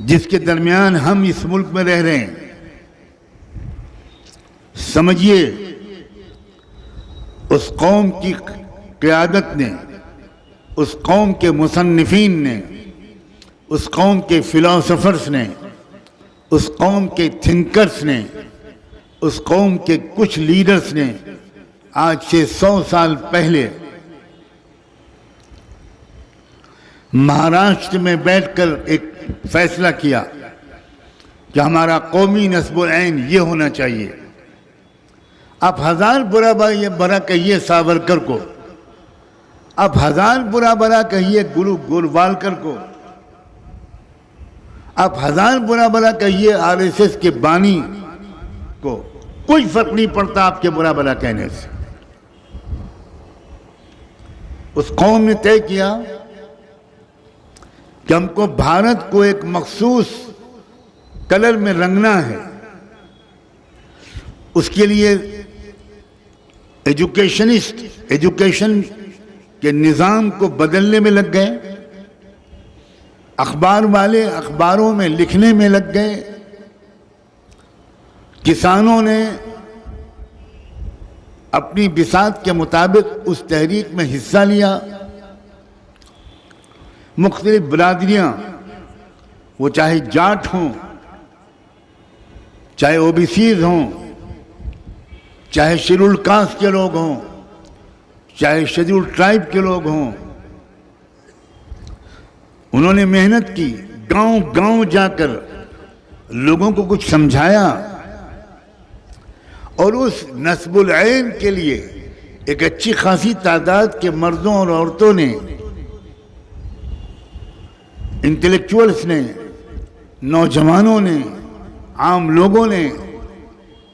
جس کے درمیان ہم اس ملک میں رہ رہے ہیں، سمجھیے اس قوم کی قیادت نے، اس قوم کے مصنفین نے، اس قوم کے فلاسفرز نے، اس قوم کے تھنکرز نے، اس قوم کے کچھ لیڈرز نے آج سے 100 سال پہلے مہاراشٹر میں بیٹھ کر ایک فیصلہ کیا کہ ہمارا قومی نصب العین یہ ہونا چاہیے۔ آپ ہزار برا کہیے ساورکر کو، آپ ہزار برا کہیے گوروالکر کو، آپ ہزار برا کہیے RSS کے بانی کو، کوئی فرق نہیں پڑتا آپ کے برا کہنے سے۔ اس قوم نے طے کیا کہ ہم کو بھارت کو ایک مخصوص کلر میں رنگنا ہے۔ اس کے لیے ایجوکیشن کے نظام کو بدلنے میں لگ گئے، اخبار والے اخباروں میں لکھنے میں لگ گئے، کسانوں نے اپنی بساط کے مطابق اس تحریک میں حصہ لیا، مختلف برادریاں، وہ چاہے جاٹ ہوں، چاہے OBCs ہوں، چاہے شیڈول کاسٹ کے لوگ ہوں، چاہے شیڈول ٹرائب کے لوگ ہوں، انہوں نے محنت کی، گاؤں گاؤں جا کر لوگوں کو کچھ سمجھایا، اور اس نصب العین کے لیے ایک اچھی خاصی تعداد کے مردوں اور عورتوں نے، انٹلیکچوئلز نے، نوجوانوں نے، عام لوگوں نے،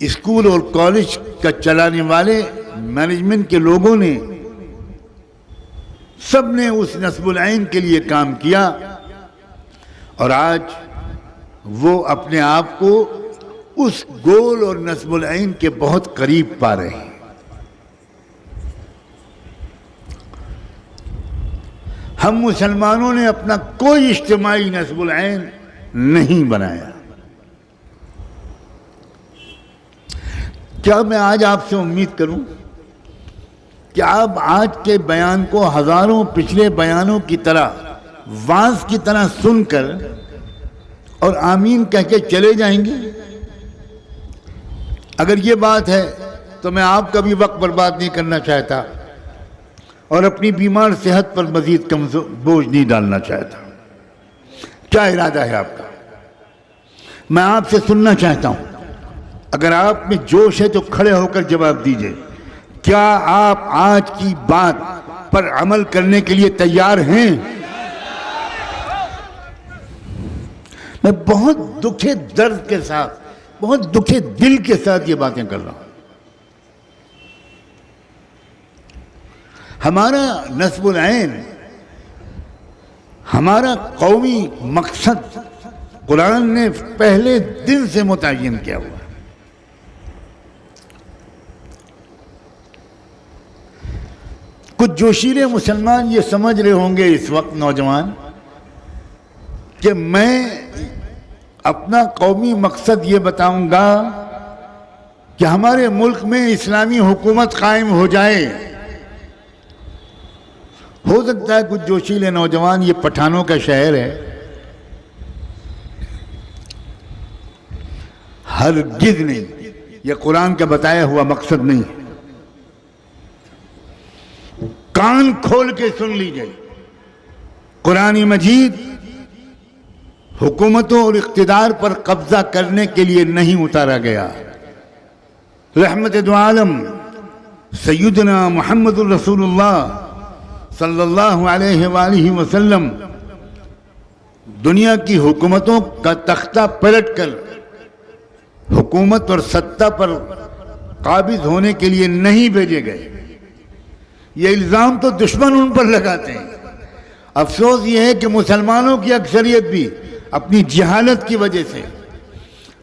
اسکول اور کالج کا چلانے والے مینجمنٹ کے لوگوں نے، سب نے اس نصب العین کے لیے کام کیا، اور آج وہ اپنے آپ کو اس گول اور نصب العین کے بہت قریب پا رہے ہیں۔ ہم مسلمانوں نے اپنا کوئی اجتماعی نصب العین نہیں بنایا۔ کیا میں آج آپ سے امید کروں کہ آپ آج کے بیان کو ہزاروں پچھلے بیانوں کی طرح واعظ کی طرح سن کر اور آمین کہہ کے چلے جائیں گے؟ اگر یہ بات ہے تو میں آپ کا بھی وقت برباد نہیں کرنا چاہتا اور اپنی بیمار صحت پر مزید بوجھ نہیں ڈالنا چاہتا۔ کیا ارادہ ہے آپ کا؟ میں آپ سے سننا چاہتا ہوں۔ اگر آپ میں جوش ہے تو کھڑے ہو کر جواب دیجئے، کیا آپ آج کی بات پر عمل کرنے کے لیے تیار ہیں؟ میں بہت دکھے درد کے ساتھ، بہت دکھے دل کے ساتھ یہ باتیں کر رہا ہوں۔ ہمارا نصب العین، ہمارا قومی مقصد قرآن نے پہلے دن سے متعین کیا ہوا ہے۔ کچھ جوشیلے مسلمان یہ سمجھ رہے ہوں گے اس وقت، نوجوان، کہ میں اپنا قومی مقصد یہ بتاؤں گا کہ ہمارے ملک میں اسلامی حکومت قائم ہو جائے۔ ہو سکتا ہے کچھ جوشیلے نوجوان، یہ پٹھانوں کا شہر ہے، ہرگز نہیں، یہ قرآن کا بتایا ہوا مقصد نہیں۔ کان کھول کے سن لیجئے، قرآن مجید حکومتوں اور اقتدار پر قبضہ کرنے کے لیے نہیں اتارا گیا۔ رحمت دو عالم سیدنا محمد الرسول اللہ صلی اللہ علیہ وآلہ وسلم دنیا کی حکومتوں کا تختہ پلٹ کر حکومت اور ستہ پر قابض ہونے کے لیے نہیں بھیجے گئے۔ یہ الزام تو دشمن ان پر لگاتے ہیں۔ افسوس یہ ہے کہ مسلمانوں کی اکثریت بھی اپنی جہالت کی وجہ سے،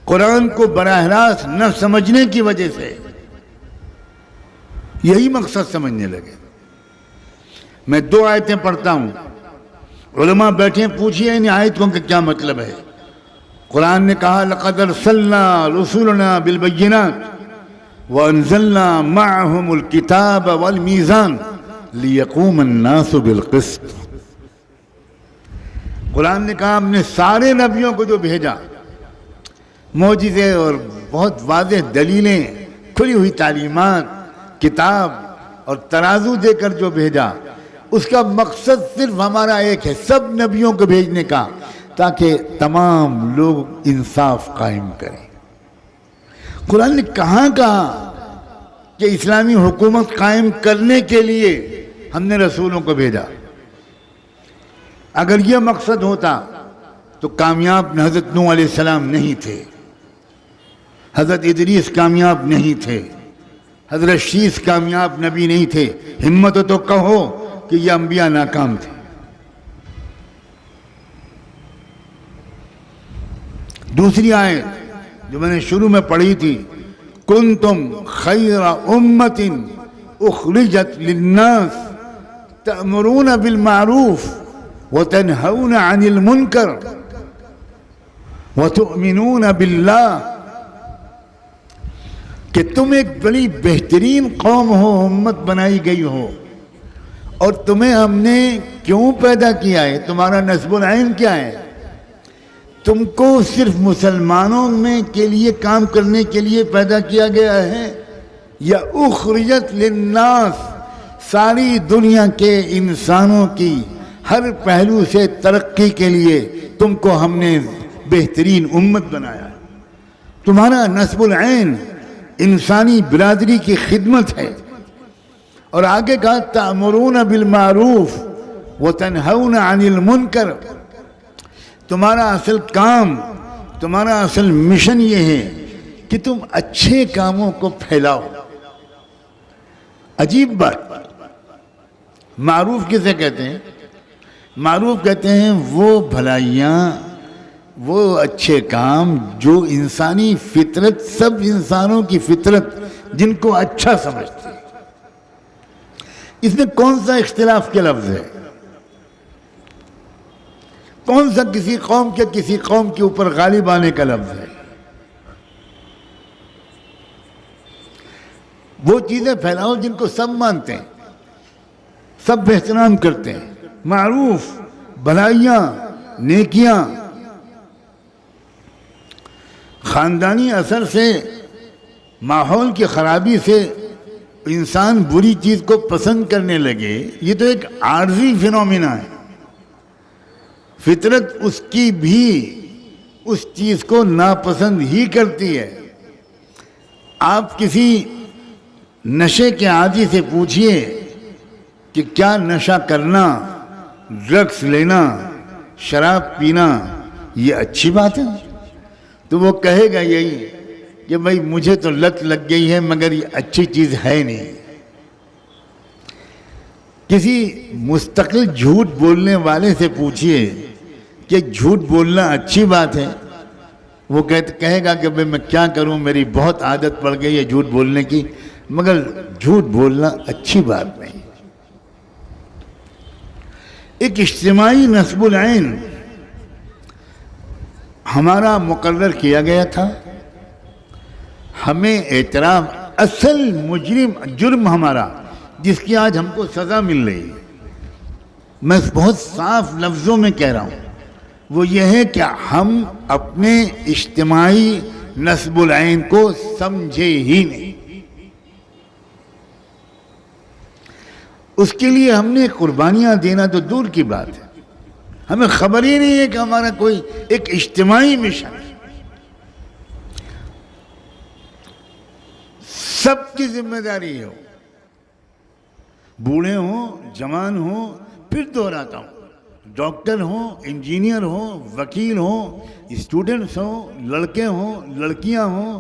قرآن کو براہ راست نہ سمجھنے کی وجہ سے یہی مقصد سمجھنے لگے۔ میں 2 آیتیں پڑھتا ہوں، علماء بیٹھے پوچھئے ان آیتوں کا کیا مطلب ہے۔ قرآن نے کہا لقد ارسلنا رسولنا بالبینات وانزلنا معهم الكتاب والمیزان لیقوم الناس بالقسط. قرآن نے کہا ہم نے سارے نبیوں کو جو بھیجا معجزے اور بہت واضح دلیلیں، کھلی ہوئی تعلیمات، کتاب اور ترازو دے کر جو بھیجا، اس کا مقصد صرف ہمارا ایک ہے، سب نبیوں کو بھیجنے کا، تاکہ تمام لوگ انصاف قائم کریں. قرآن نے کہاں کہا کہ اسلامی حکومت قائم کرنے کے لیے ہم نے رسولوں کو بھیجا؟ اگر یہ مقصد ہوتا تو کامیاب حضرت نوح علیہ السلام نہیں تھے، حضرت ادریس کامیاب نہیں تھے، حضرت شیس کامیاب نبی نہیں تھے. ہمت ہو تو کہو کہ یہ انبیاء ناکام تھے. دوسری آیت جو میں نے شروع میں پڑھی تھی، کنتم خیر امت اخرجت للناس تأمرون بالمعروف وتنہون عن المنکر وتؤمنون باللہ، کہ تم ایک بڑی بہترین قوم ہو، امت بنائی گئی ہو، اور تمہیں ہم نے کیوں پیدا کیا ہے؟ تمہارا نسب العین کیا ہے؟ تم کو صرف مسلمانوں میں کے لیے کام کرنے کے لیے پیدا کیا گیا ہے، یا اخرجت للناس، ساری دنیا کے انسانوں کی ہر پہلو سے ترقی کے لیے تم کو ہم نے بہترین امت بنایا. تمہارا نسب العین انسانی برادری کی خدمت ہے. اور آگے کہا تأمرون بالمعروف وتنہون عن المنکر، تمہارا اصل کام، تمہارا اصل مشن یہ ہے کہ تم اچھے کاموں کو پھیلاؤ. عجیب بات، معروف کسے کہتے ہیں؟ معروف کہتے ہیں وہ بھلائیاں، وہ اچھے کام جو انسانی فطرت، سب انسانوں کی فطرت جن کو اچھا سمجھتے ہیں. اس میں کون سا اختلاف کے لفظ ہے؟ کون سا کسی قوم کے کسی قوم کے اوپر غالب آنے کا لفظ ہے؟ وہ چیزیں پھیلاؤ جن کو سب مانتے ہیں، سب احترام کرتے ہیں. معروف، بھلائیاں، نیکیاں. خاندانی اثر سے، ماحول کی خرابی سے انسان بری چیز کو پسند کرنے لگے، یہ تو ایک عارضی فنومینا ہے. فطرت اس کی بھی اس چیز کو ناپسند ہی کرتی ہے. آپ کسی نشے کے عادی سے پوچھئے کہ کیا نشہ کرنا، ڈرگس لینا، شراب پینا یہ اچھی بات ہے؟ تو وہ کہے گا یہی کہ بھائی مجھے تو لت لگ گئی ہے مگر یہ اچھی چیز ہے نہیں. کسی مستقل جھوٹ بولنے والے سے پوچھئے کہ جھوٹ بولنا اچھی بات ہے، وہ کہے گا کہ بھائی میں کیا کروں، میری بہت عادت پڑ گئی ہے جھوٹ بولنے کی، مگر جھوٹ بولنا اچھی بات نہیں. ایک اجتماعی نسب العین ہمارا مقرر کیا گیا تھا. ہمیں اعتراف، اصل جرم ہمارا جس کی آج ہم کو سزا مل رہی ہے، میں بہت صاف لفظوں میں کہہ رہا ہوں، وہ یہ ہے کہ ہم اپنے اجتماعی نسب العین کو سمجھے ہی نہیں. اس کے لیے ہم نے قربانیاں دینا تو دور کی بات ہے، ہمیں خبر ہی نہیں ہے کہ ہمارا کوئی ایک اجتماعی مشن ہے. سب کی ذمہ داری ہو، بوڑھے ہوں، جوان ہوں، پھر دہراتا ہوں، ڈاکٹر ہوں، انجینئر ہوں، وکیل ہوں، اسٹوڈنٹس ہوں، لڑکے ہوں، لڑکیاں ہوں،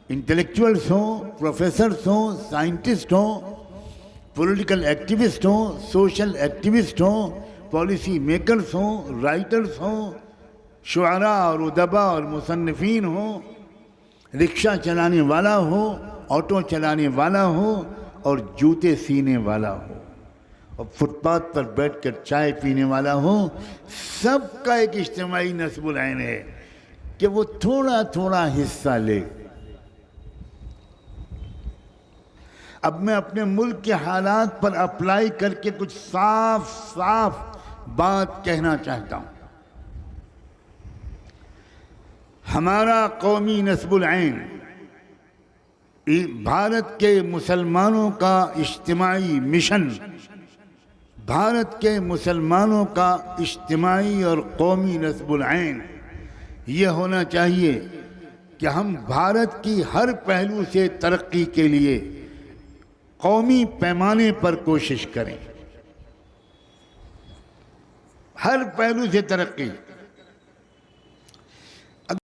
انٹلیکچوئلس ہوں، پروفیسرز ہوں، سائنٹسٹ ہوں، پولیٹیکل ایکٹیوسٹ ہوں، سوشل ایکٹیوسٹ ہوں، پالیسی میکرز ہوں، رائٹرز ہوں، شعراء اور ادباء اور مصنفین ہوں، رکشہ چلانے والا ہو، آٹو چلانے والا ہو، اور جوتے سینے والا ہو، اور فٹ پاتھ پر بیٹھ کر چائے پینے والا ہو، سب کا ایک اجتماعی نسب العین ہے. کہ وہ تھوڑا تھوڑا حصہ لے۔ اب میں اپنے ملک کے حالات پر اپلائی کر کے کچھ صاف صاف بات کہنا چاہتا ہوں۔ ہمارا قومی نصب العین، بھارت کے مسلمانوں کا اجتماعی مشن، بھارت کے مسلمانوں کا اجتماعی اور قومی نصب العین یہ ہونا چاہیے کہ ہم بھارت کی ہر پہلو سے ترقی کے لیے قومی پیمانے پر کوشش کریں، ہر پہلو سے ترقی۔